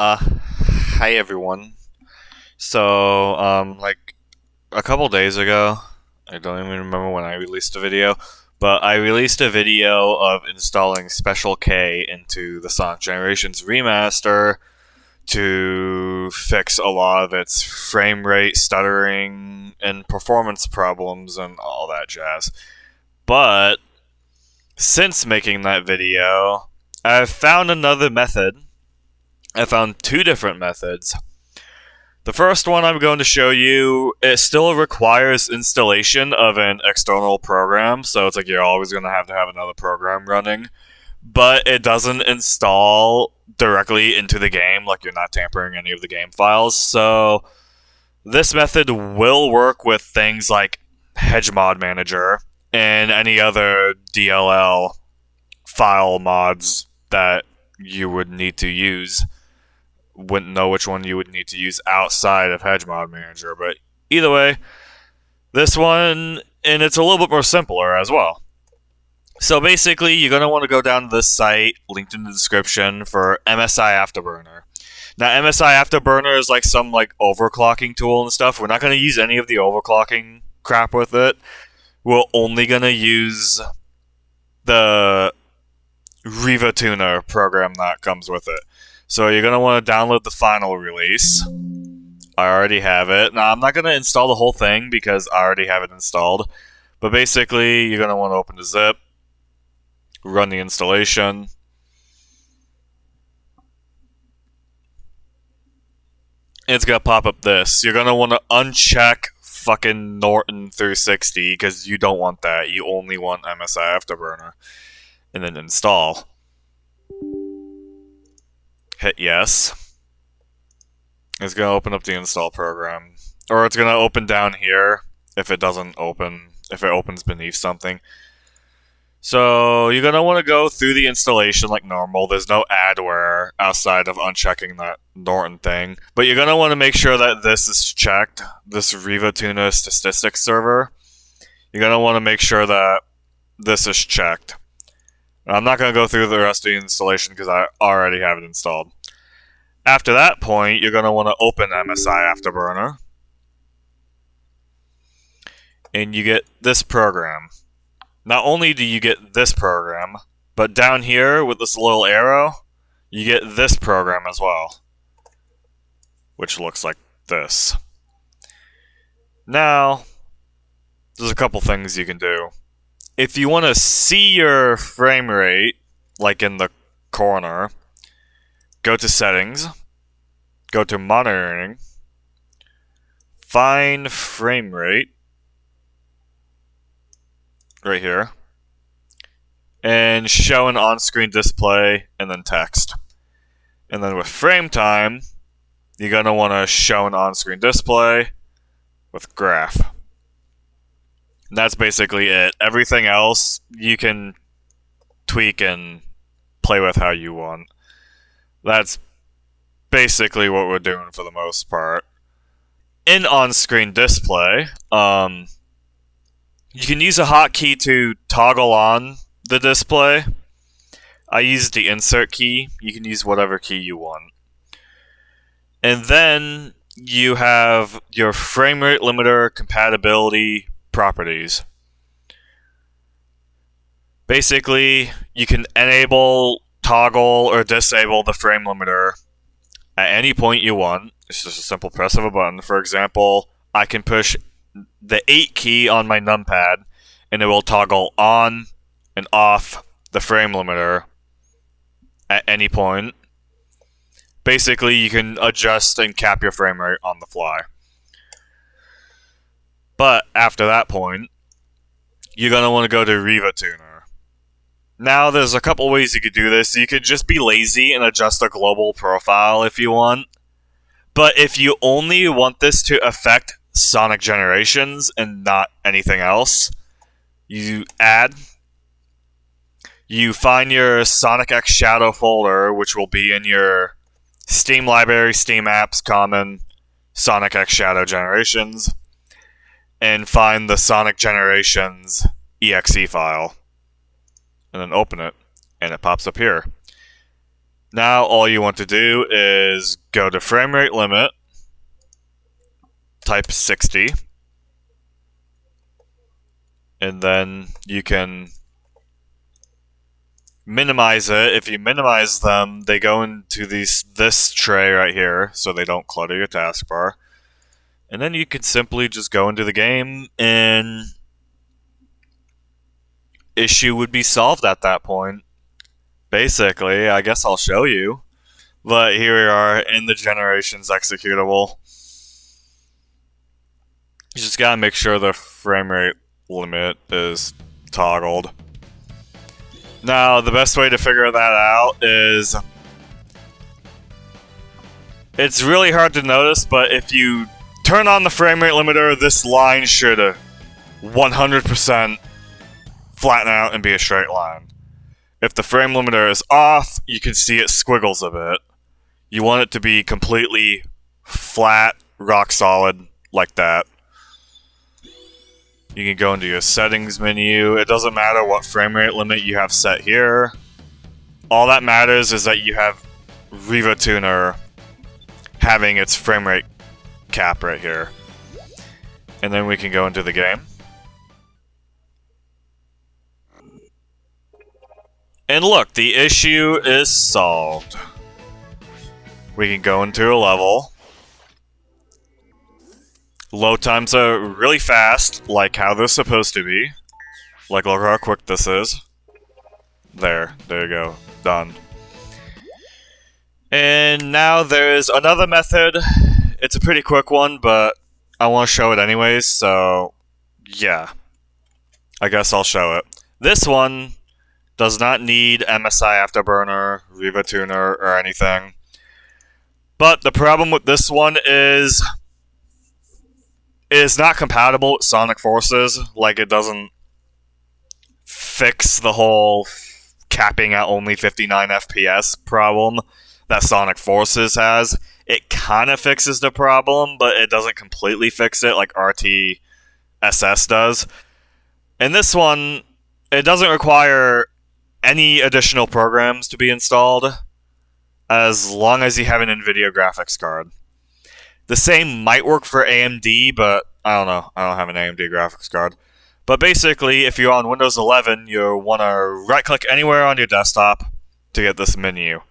Hi everyone. Like a couple days ago, I don't even remember when I released a video, but I released a video of installing Special K into the Sonic Generations remaster to fix a lot of its frame rate, stuttering, and performance problems and all that jazz. But since making that video, I've found another method. I found two different methods. The first one I'm going to show you, it still requires installation of an external program, so it's like you're always going to have another program running, but it doesn't install directly into the game, like you're not tampering any of the game files. So this method will work with things like HedgeModManager and any other DLL file mods that you would need to use. Wouldn't know which one you would need to use outside of HedgeModManager, but either way, this one, and it's a little bit more simpler as well. So basically, you're going to want to go down to this site, linked in the description, for MSI Afterburner. Now, MSI Afterburner is like some overclocking tool and stuff. We're not going to use any of the overclocking crap with it. We're only going to use the Riva Tuner program that comes with it. So you're going to want to download the final release. I already have it. Now, I'm not going to install the whole thing because I already have it installed. But basically, you're going to want to open the zip, run the installation. It's going to pop up this. You're going to want to uncheck fucking Norton 360 because you don't want that. You only want MSI Afterburner. And then install. Hit yes. It's going to open up the install program. Or it's going to open down here if it doesn't open, if it opens beneath something. So you're going to want to go through the installation like normal. There's no adware outside of unchecking that Norton thing. But you're going to want to make sure that this is checked, this Riva Tuner statistics server. You're going to want to make sure that this is checked. I'm not going to go through the rest of the installation because I already have it installed. After that point, you're going to want to open MSI Afterburner. And you get this program. Not only do you get this program, but down here with this little arrow, you get this program as well. Which looks like this. Now, there's a couple things you can do. If you want to see your frame rate, like in the corner, go to Settings, go to Monitoring, find Frame Rate, right here, and show an on-screen display, and then text. And then with Frame Time, you're going to want to show an on-screen display with Graph. And that's basically it. Everything else you can tweak and play with how you want. That's basically what we're doing for the most part. In on-screen display, you can use a hotkey to toggle on the display. I use the insert key. You can use whatever key you want. And then you have your frame rate limiter compatibility properties. Basically, you can enable, toggle, or disable the frame limiter at any point you want. It's just a simple press of a button. For example, I can push the 8 key on my numpad and it will toggle on and off the frame limiter at any point. Basically, you can adjust and cap your frame rate on the fly. But after that point, you're going to want to go to Riva Tuner. Now, there's a couple ways you could do this. You could just be lazy and adjust a global profile if you want. But if you only want this to affect Sonic Generations and not anything else, you find your Sonic X Shadow folder, which will be in your Steam Library, Steam Apps, Common, Sonic X Shadow Generations, and find the Sonic Generations exe file. And then open it, and it pops up here. Now all you want to do is go to frame rate limit, type 60, and then you can minimize it. If you minimize them, they go into this tray right here, so they don't clutter your taskbar. And then you can simply just go into the game, and issue would be solved at that point. Basically, I guess I'll show you. But here we are in the generations executable. You just gotta make sure the frame rate limit is toggled. Now, the best way to figure that out is... it's really hard to notice, but if you turn on the frame rate limiter, this line should 100% flatten out and be a straight line. If the frame limiter is off, you can see it squiggles a bit. You want it to be completely flat, rock solid, like that. You can go into your settings menu. It doesn't matter what frame rate limit you have set here. All that matters is that you have RivaTuner having its frame rate cap right here. And then we can go into the game. And look, the issue is solved. We can go into a level. Load times are really fast, like how they're supposed to be. Like, look how quick this is. There you go. Done. And now there's another method. It's a pretty quick one, but I want to show it anyways, so yeah. I guess I'll show it. This one does not need MSI Afterburner, RivaTuner, or anything. But the problem with this one is it is not compatible with Sonic Forces. Like, it doesn't fix the whole capping at only 59 FPS problem that Sonic Forces has. It kind of fixes the problem, but it doesn't completely fix it like RTSS does. And this one, it doesn't require any additional programs to be installed as long as you have an NVIDIA graphics card. The same might work for AMD, but I don't know. I don't have an AMD graphics card. But basically, if you're on Windows 11, you'll want to right-click anywhere on your desktop to get this menu.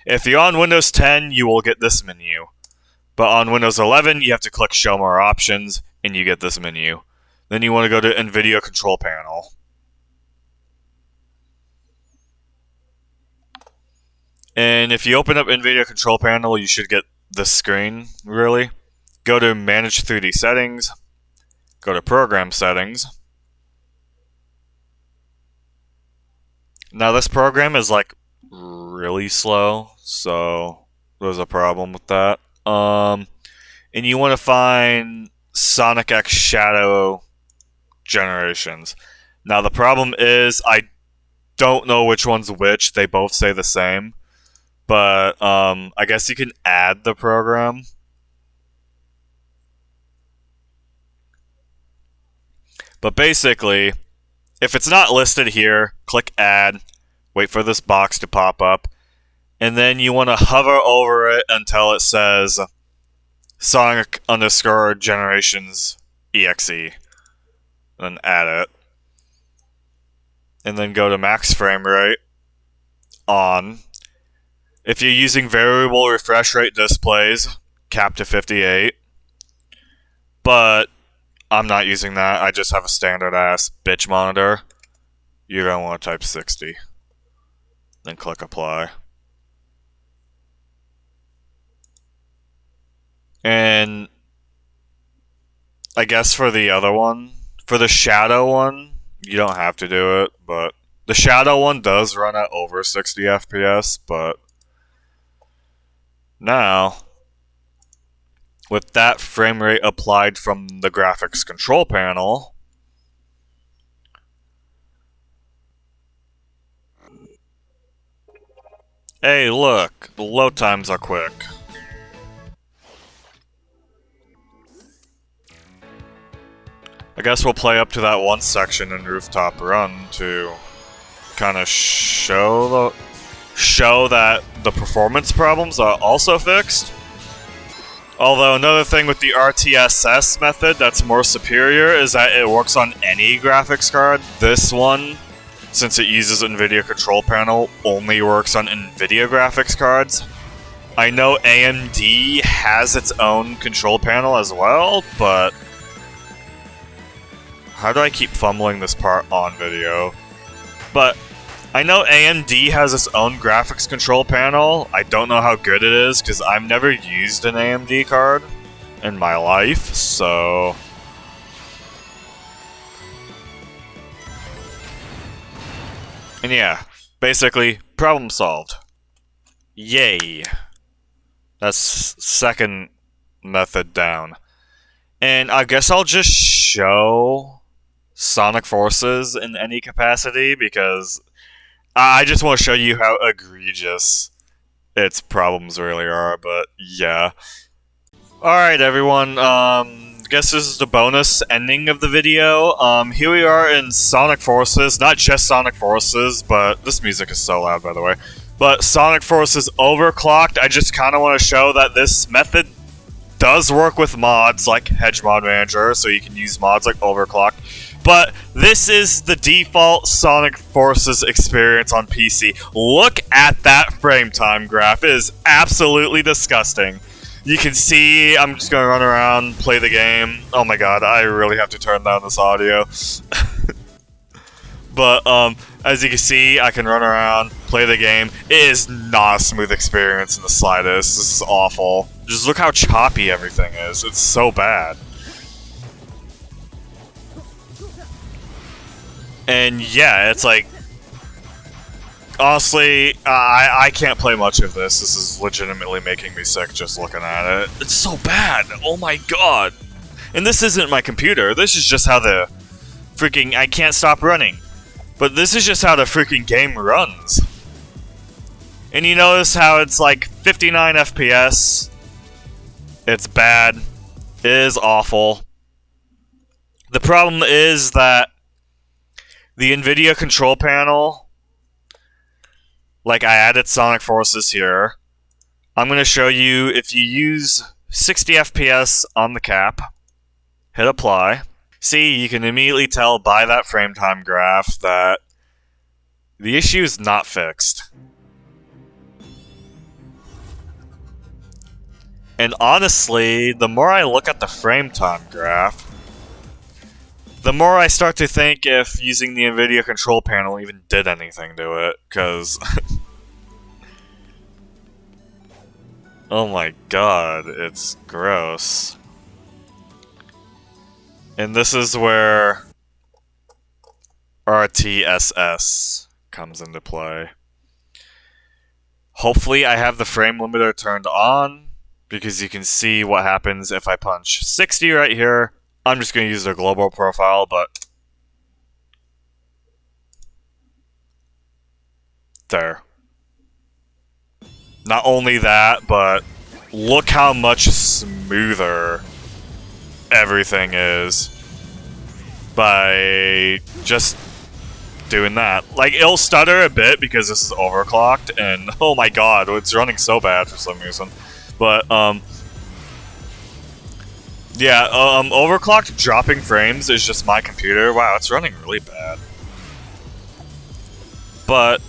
If you're on Windows 10, you will get this menu. But on Windows 11, you have to click Show More Options, and you get this menu. Then you want to go to NVIDIA Control Panel. And if you open up NVIDIA Control Panel, you should get this screen, really. Go to Manage 3D Settings. Go to Program Settings. Now this program is like really slow, so there's a problem with that. And you want to find Sonic X Shadow generations. Now the problem is I don't know which one's which. They both say the same. But I guess you can add the program. But basically, if it's not listed here, click Add, wait for this box to pop up, and then you want to hover over it until it says Sonic_Generations EXE. Then add it. And then go to max frame rate, on. If you're using variable refresh rate displays, cap to 58. But I'm not using that. I just have a standard ass bitch monitor. You're going to want to type 60. Then click apply. And I guess for the other one, for the shadow one, you don't have to do it, but the shadow one does run at over 60 FPS, but now, with that frame rate applied from the graphics control panel, hey look, the load times are quick. I guess we'll play up to that one section in Rooftop Run to kind of show show that the performance problems are also fixed. Although another thing with the RTSS method that's more superior is that it works on any graphics card. This one, since it uses NVIDIA control panel, only works on NVIDIA graphics cards. I know AMD has its own control panel as well, but how do I keep fumbling this part on video? But I know AMD has its own graphics control panel. I don't know how good it is because I've never used an AMD card in my life, so... And yeah, basically, problem solved. Yay. That's second method down. And I guess I'll just show Sonic Forces in any capacity because I just want to show you how egregious its problems really are, but yeah. Alright everyone, guess this is the bonus ending of the video. Here we are in Sonic Forces, not just Sonic Forces, but this music is so loud by the way. But Sonic Forces overclocked. I just kind of want to show that this method does work with mods like HedgeModManager, so you can use mods like overclocked. But this is the default Sonic Forces experience on PC. Look at that frame time graph. It is absolutely disgusting. You can see, I'm just going to run around, play the game. Oh my god, I really have to turn down this audio. But, as you can see, I can run around, play the game. It is not a smooth experience in the slightest. This is awful. Just look how choppy everything is. It's so bad. And yeah, it's like... Honestly, I can't play much of this. This is legitimately making me sick just looking at it. It's so bad. Oh my god. And this isn't my computer. This is just how the freaking... I can't stop running. But this is just how the freaking game runs. And you notice how it's like 59 FPS. It's bad. It is awful. The problem is that the NVIDIA control panel, like I added Sonic Forces here. I'm going to show you if you use 60 FPS on the cap, hit apply. See, you can immediately tell by that frame time graph that the issue is not fixed. And honestly, the more I look at the frame time graph, the more I start to think if using the NVIDIA control panel even did anything to it, because... oh my god, it's gross. And this is where RTSS comes into play. Hopefully I have the frame limiter turned on, because you can see what happens if I punch 60 right here. I'm just going to use the global profile, but... there. Not only that, but look how much smoother everything is by just doing that. Like, it'll stutter a bit because this is overclocked, and oh my god, it's running so bad for some reason. But, yeah, overclocked dropping frames is just my computer. Wow, it's running really bad. But,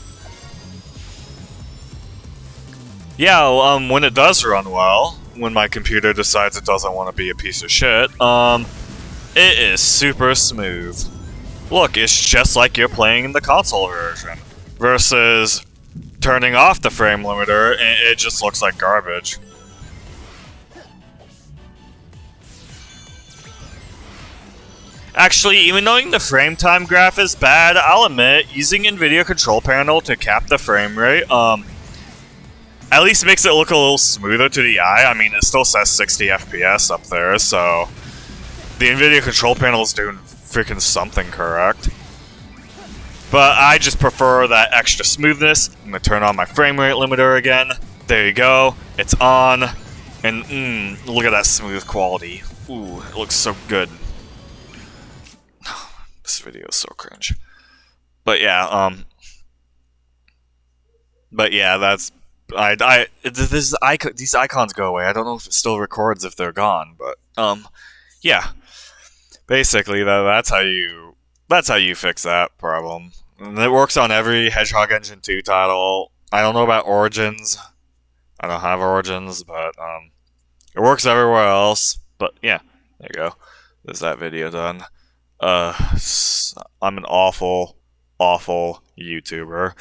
yeah, when it does run well, when my computer decides it doesn't want to be a piece of shit, it is super smooth. Look, it's just like you're playing in the console version. Versus turning off the frame limiter, and it just looks like garbage. Actually, even knowing the frame time graph is bad, I'll admit, using NVIDIA control panel to cap the frame rate, at least makes it look a little smoother to the eye. I mean, it still says 60 FPS up there, so the NVIDIA control panel is doing freaking something correct. But I just prefer that extra smoothness. I'm gonna turn on my frame rate limiter again. There you go. It's on. And look at that smooth quality. Ooh, it looks so good. This video is so cringe. But yeah, But yeah, that's these icons go away. I don't know if it still records if they're gone, but yeah. Basically, that's how you fix that problem. And it works on every Hedgehog Engine 2 title. I don't know about Origins. I don't have Origins, but it works everywhere else. But yeah, there you go. There's that video done. I'm an awful, awful YouTuber.